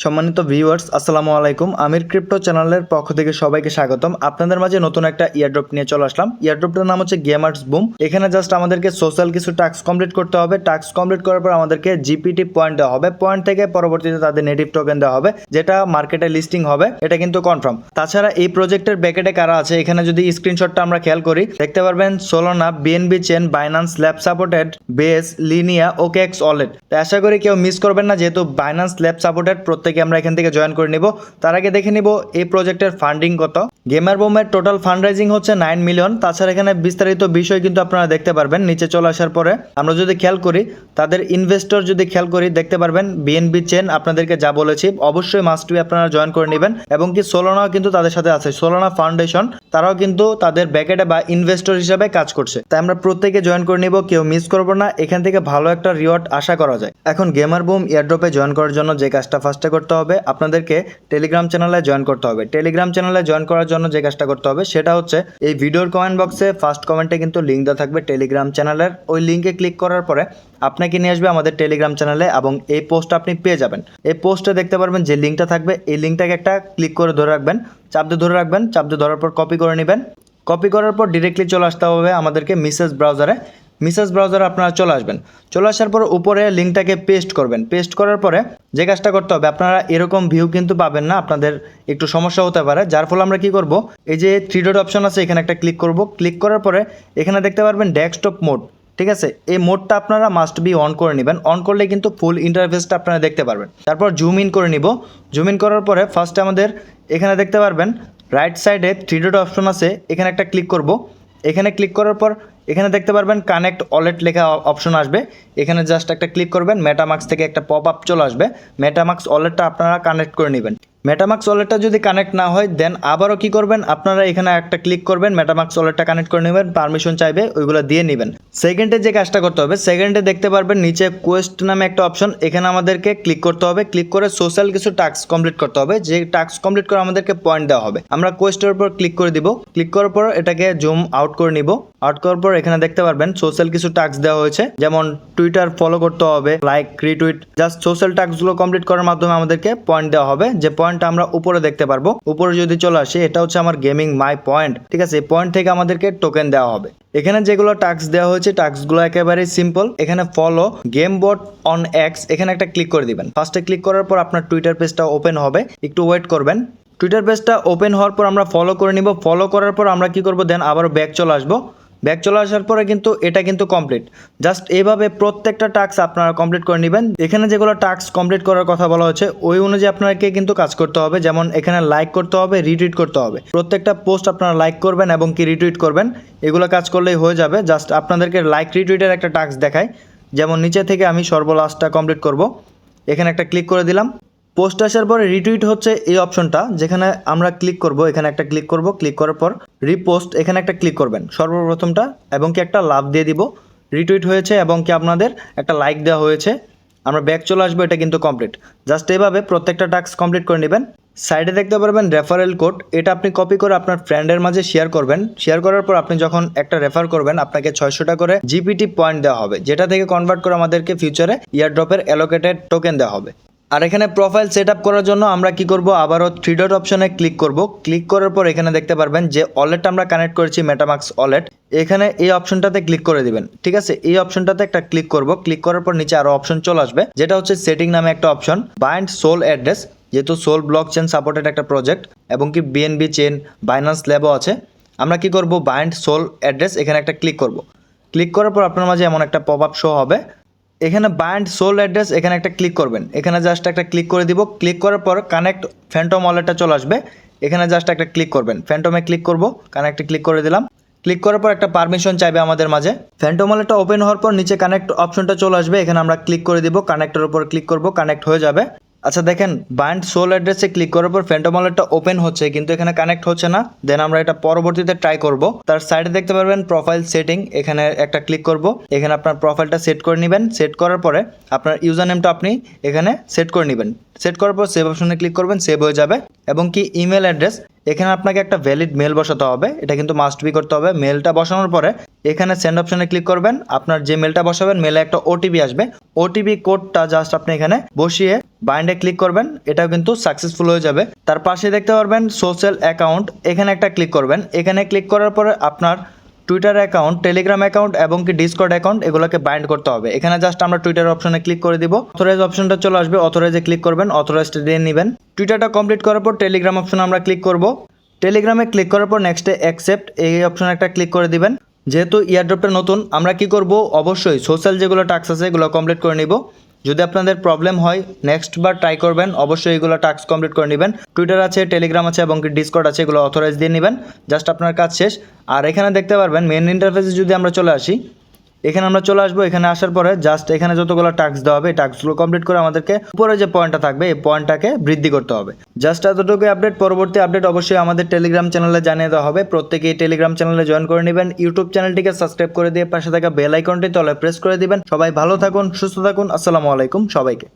সম্মানিত ভিউয়ার্স আসসালামু আলাইকুম। আমির ক্রিপ্টো চ্যানেলের পক্ষ থেকে সবাইকে স্বাগতম। আপনাদের মাঝে নতুন একটা ইয়ারড্রপ নিয়ে চলে আসলাম। ইয়ারড্রপটার নাম হচ্ছে গেমার্স বুম। এখানে জাস্ট আমাদেরকে সোশ্যাল কিছু টাস্ক কমপ্লিট করতে হবে। টাস্ক কমপ্লিট করার পর আমাদেরকে জিপিটি পয়েন্ট দেওয়া হবে। পয়েন্ট থেকে পরবর্তীতে তাদের নেটিভ টোকেন দেওয়া হবে, যেটা মার্কেটে লিস্টিং হবে, এটা কিন্তু কনফার্ম। তাছাড়া এই প্রজেক্টের ব্যাকেটে কারা আছে, এখানে যদি স্ক্রিনশটটা আমরা খেয়াল করি দেখতে পারবেন Solana, BNB chain, Binance lab supported, base, Linea, OKX wallet. তো আশা করি কেউ মিস করবেন না, যেহেতু বাইন্যান্স ল্যাব সাপোর্টেড প্রত্যেকে আমরা এখান থেকে জয়েন করে নিব। তার আগে দেখে নিব এই প্রজেক্টের ফান্ডিং কত। গেমার বুমের টোটাল ফান্ড রাইজিং হচ্ছে 9 মিলিয়ন। তাছাড়া এখানে বিস্তারিত বিষয় কিন্তু আপনারা দেখতে পারবেন নিচে চলে আসার পরে। আমরা যদি খেয়াল করি তাদের ইনভেস্টর যদি খেয়াল করি দেখতে পারবেন বিএনবি চেন, আপনাদেরকে যা বলেছি অবশ্যই মাস্ট বি আপনারা জয়েন করে নেবেন। এবং কি সোলোনাও কিন্তু তাদের সাথে আছে, সোলোনা ফাউন্ডেশন, তারাও কিন্তু তাদের ব্যাকেটে বা ইনভেস্টর হিসাবে কাজ করছে। তাই আমরা প্রত্যেকে জয়েন করে নিব, কেউ মিস করবো না। এখান থেকে ভালো একটা রিওয়ার্ড আশা করা যায়। এখন গেমার বুম এয়ারড্রপে জয়েন করার জন্য যে কাজটা ফার্স্টে করতে হবে, আপনাদেরকে টেলিগ্রাম চ্যানেলে জয়েন করতে হবে। টেলিগ্রাম চ্যানেলে জয়েন করার জন্য যে কাজটা করতে হবে সেটা হচ্ছে এই ভিডিওর কমেন্ট বক্সে ফার্স্ট কমেন্টে কিন্তু লিঙ্ক দেওয়া থাকবে টেলিগ্রাম চ্যানেলের। ওই লিঙ্কে ক্লিক করার পরে আপনাকে নিয়ে আসবে আমাদের টেলিগ্রাম চ্যানেলে এবং এই পোস্টটা আপনি পেয়ে যাবেন। এই পোস্টে দেখতে পারবেন যে লিঙ্কটা থাকবে, এই লিঙ্কটাকে একটা ক্লিক করে ধরে রাখবেন, চাপ দিয়ে ধরে রাখবেন। চাপ দিয়ে ধরার পর কপি করে নেবেন। কপি করার পর ডিরেক্টলি চলে আসতে হবে আমাদেরকে মেসেজ ব্রাউজারে। মেসেজ ব্রাউজারে আপনারা চলে আসবেন। চলে আসার পর উপরে লিঙ্কটাকে পেস্ট করবেন। পেস্ট করার পরে যে কাজটা করতে হবে, আপনারা এরকম ভিউ কিন্তু পাবেন না, আপনাদের একটু সমস্যা হতে পারে। যার ফলে আমরা কি করব, এই যে 3 ডট অপশন আছে এখানে একটা ক্লিক করব। ক্লিক করার পরে এখানে দেখতে পারবেন ডেস্কটপ মোড, ঠিক আছে। এই মোডটা আপনারা মাস্ট বি অন করে নেবেন। অন করলে কিন্তু ফুল ইন্টারফেসটা আপনারা দেখতে পারবেন। তারপর জুম ইন করে নিব। জুম ইন করার পরে ফার্স্টে আমাদের এখানে দেখতে পারবেন রাইট সাইডে 3 ডট অপশন আছে, এখানে একটা ক্লিক করব। এখানে ক্লিক করার পর এখানে দেখতে পারবেন কানেক্ট ওয়ালেট লেখা অপশন আসবে, এখানে জাস্ট একটা ক্লিক করবেন। মেটামাক্স থেকে একটা পপ আপ চলে আসবে, মেটামাক্স ওয়ালেটটা আপনারা কানেক্ট করে নেবেন। মেটামাক্স ওয়ালেটটা যদি কানেক্ট না হয় দেন আবারও কি করবেন, আপনারা এখানে একটা ক্লিক করবেন, মেটামাক্স ওয়ালেটটা কানেক্ট করে নেবেন, পারমিশন চাইবে ওইগুলো দিয়ে নেবেন। সেকেন্ডে যে কাজটা করতে হবে, সেকেন্ডে দেখতে পারবেন নিচে কোয়েস্ট নামে একটা অপশন, এখানে আমাদেরকে ক্লিক করতে হবে। ক্লিক করে সোশ্যাল কিছু টাস্ক কমপ্লিট করতে হবে, যে টাস্ক কমপ্লিট করে আমাদেরকে পয়েন্ট দেওয়া হবে। আমরা কোয়েস্টের উপর ক্লিক করে দিব। ক্লিক করার পর এটাকে জুম আউট করে নিব। আউট করার পর এখানে দেখতে পারবেন সোশ্যাল কিছু টাস্ক দেওয়া হয়েছে, যেমন টুইটার ফলো করতে হবে, লাইক, রিটুইট। জাস্ট সোশ্যাল টাস্কগুলো কমপ্লিট করার মাধ্যমে আমাদেরকে পয়েন্ট দেওয়া হবে, যে পয়েন্টটা আমরা উপরে দেখতে পারবো। উপরে যদি চলে আসে, এটা হচ্ছে আমার গেমিং মাই পয়েন্ট, ঠিক আছে। এই পয়েন্ট থেকে আমাদেরকে টোকেন দেওয়া হবে। এখানে যেগুলো টাস্ক দেওয়া হয়েছে টাস্কগুলো একেবারে সিম্পল। এখানে follow game bot on X, এখানে একটা ক্লিক করে দিবেন। ফার্স্টে ক্লিক করার পর আপনার টুইটার পেজটা ওপেন হবে, একটু ওয়েট করবেন। টুইটার পেজটা ওপেন হওয়ার পর আমরা ফলো করে নিব। ফলো করার পর আমরা কি করব, দেন আবার ব্যাক চলে আসবো। ব্যাক চলে আসার পরে কিন্তু এটা কিন্তু কমপ্লিট। জাস্ট এইভাবে প্রত্যেকটা টাস্ক আপনারা কমপ্লিট করে নেবেন। এখানে যেগুলো টাস্ক কমপ্লিট করার কথা বলা হচ্ছে ওই অনুযায়ী আপনাকে কিন্তু কাজ করতে হবে। যেমন এখানে লাইক করতে হবে, রিটুইট করতে হবে। প্রত্যেকটা পোস্ট আপনারা লাইক করবেন এবং কি রিটুইট করবেন, এগুলো কাজ করলেই হয়ে যাবে। জাস্ট আপনাদেরকে লাইক রিটুইটের একটা টাস্ক দেখায়, যেমন নিচে থেকে আমি সর্বলাস্টটা কমপ্লিট করব। এখানে একটা ক্লিক করে দিলাম। পোস্ট আসার পরে রিটুইট হচ্ছে এই অপশনটা, যেখানে আমরা ক্লিক করব। এখানে একটা ক্লিক করব। ক্লিক করার পর রিপোস্ট, এখানে একটা ক্লিক করবেন সর্বপ্রথমটা, এবং কি একটা লাভ দিয়ে দিব। রিটুইট হয়েছে এবং কি আপনাদের একটা লাইক দেওয়া হয়েছে। আমরা ব্যাক চলে আসবো, এটা কিন্তু কমপ্লিট। জাস্ট এইভাবে প্রত্যেকটা টাস্ক কমপ্লিট করে নেবেন। সাইডে দেখতে পারবেন রেফারেল কোড, এটা আপনি কপি করে আপনার ফ্রেন্ডের মাঝে শেয়ার করবেন। শেয়ার করার পর আপনি যখন একটা রেফার করবেন আপনাকে 600 টাকা করে জিপিটি পয়েন্ট দেওয়া হবে, যেটা থেকে কনভার্ট করে আমাদেরকে ফিউচারে ইয়ারড্রপের অ্যালোকেটেড টোকেন দেওয়া হবে। আর এখানে প্রোফাইল সেট আপ করার জন্য আমরা কি করব, আবারও 3 ডট অপশনে ক্লিক করব। ক্লিক করার পর এখানে দেখতে পারবেন যে ওয়ালেটটা আমরা কানেক্ট করেছি মেটামাক্স ওয়ালেট, এখানে এই অপশনটাতে ক্লিক করে দিবেন, ঠিক আছে। এই অপশনটাতে একটা ক্লিক করব। ক্লিক করার পর নিচে আরো অপশন চলে আসবে, যেটা হচ্ছে সেটিং নামে একটা অপশন, বাইন্ড সোল অ্যাড্রেস, যেহেতু সোল ব্লক চেন সাপোর্টেড একটা প্রজেক্ট, এবং কি বিএনবি চেন, বাইন্যান্স ল্যাবও আছে। আমরা কি করব, বাইন্ড সোল অ্যাড্রেস, এখানে একটা ক্লিক করব। ক্লিক করার পর আপনার মাঝে এমন একটা পপ আপ শো হবে, এখানে বাইন্ড সোল অ্যাড্রেস, এখানে একটা ক্লিক করবেন। এখানে জাস্ট একটা ক্লিক করে দিব। ক্লিক করার পর কানেক্ট ফ্যান্টম ওয়ালেটটা চলে আসবে, এখানে জাস্ট একটা ক্লিক করবেন। ফ্যান্টমে ক্লিক করব, কানেক্টে ক্লিক করে দিলাম। ক্লিক করার পর একটা পারমিশন চাইবে আমাদের মাঝে। ফ্যান্টম ওয়ালেটটা ওপেন হওয়ার পর নিচে কানেক্ট অপশনটা চলে আসবে, এখানে আমরা ক্লিক করে দিব। কানেক্টের উপর ক্লিক করব, কানেক্ট হয়ে যাবে। আচ্ছা দেখেন, বাইন্ড সোল অ্যাড্রেসে ক্লিক করার পর ফ্যান্টম ওয়ালেটটা ওপেন হচ্ছে, কিন্তু এখানে কানেক্ট হচ্ছে না। দেন আমরা এটা পরবর্তীতে ট্রাই করব। তার সাইডে দেখতে পারবেন প্রোফাইল সেটিং, এখানে একটা ক্লিক করব। এখানে আপনার প্রোফাইলটা সেট করে নেবেন। সেট করার পরে আপনার ইউজার নেমটা আপনি এখানে সেট করে নেবেন। সেট করার পর সেভ অপশনে ক্লিক করবেন, সেভ হয়ে যাবে। এবং কি ইমেল অ্যাড্রেস, এখানে আপনাকে একটা ভ্যালিড মেল বসাতে হবে, এটা কিন্তু মাস্ট বি করতে হবে। মেলটা বসানোর পরে এখানে সেন্ড অপশনে ক্লিক করবেন। আপনার যে মেলটা বসাবেন মেলে একটা ওটিপি আসবে, ওটিপি কোডটা জাস্ট আপনি এখানে বসিয়ে বাইন্ডে ক্লিক করবেন, এটাও কিন্তু সাকসেসফুল হয়ে যাবে। তার পাশে দেখতে পারবেন সোশ্যাল অ্যাকাউন্ট, এখানে একটা ক্লিক করবেন। এখানে ক্লিক করার পরে আপনার টুইটার অ্যাকাউন্ট, টেলিগ্রাম অ্যাকাউন্ট এবং কি ডিসকর্ড অ্যাকাউন্ট এগুলোকে বাইন্ড করতে হবে। এখানে জাস্ট আমরা টুইটার অপশনে ক্লিক করে দিব, অথরাইজ অপশনটা চলে আসবে, অথরাইজে ক্লিক করবেন, অথরাইজটা দিয়ে নেবেন। টুইটারটা কমপ্লিট করার পর টেলিগ্রাম অপশনে আমরা ক্লিক করব। টেলিগ্রামে ক্লিক করার পর নেক্সটে অ্যাকসেপ্ট এই অপশনে একটা ক্লিক করে দিবেন। যেহেতু ইয়ারড্রপটা নতুন, আমরা কি করব, অবশ্যই সোশ্যাল যেগুলো টাস্ক আছে এগুলো কমপ্লিট করে নিব। যদি আপনাদের প্রবলেম হয় নেক্সট বার ট্রাই করবেন, অবশ্যই এগুলো টাস্ক কমপ্লিট করে নেবেন। টুইটার আছে, টেলিগ্রাম আছে এবং ডিসকর্ড আছে, এগুলো অথরাইজ দিয়ে নেবেন, জাস্ট আপনার কাজ শেষ। আর এখানে দেখতে পারবেন মেন ইন্টারফেসে যদি আমরা চলে আসি, এখানে আমরা চলে আসবো। এখানে আসার পরে জাস্ট এখানে যতগুলো টাস্ক দেওয়া হবে এই টাস্কগুলো কমপ্লিট করে আমাদেরকে উপরে যে পয়েন্টটা থাকবে এই পয়েন্টটাকে বৃদ্ধি করতে হবে। জাস্ট এতটুকু আপডেট। পরবর্তী আপডেট অবশ্যই আমাদের টেলিগ্রাম চ্যানেলে জানিয়ে দেওয়া হবে। প্রত্যেকেই টেলিগ্রাম চ্যানেলে জয়েন করে নেবেন। ইউটিউব চ্যানেলটিকে সাবস্ক্রাইব করে দিয়ে পাশে থাকা বেল আইকনটি তলে প্রেস করে দিবেন। সবাই ভালো থাকুন, সুস্থ থাকুন। আসসালামু আলাইকুম সবাইকে।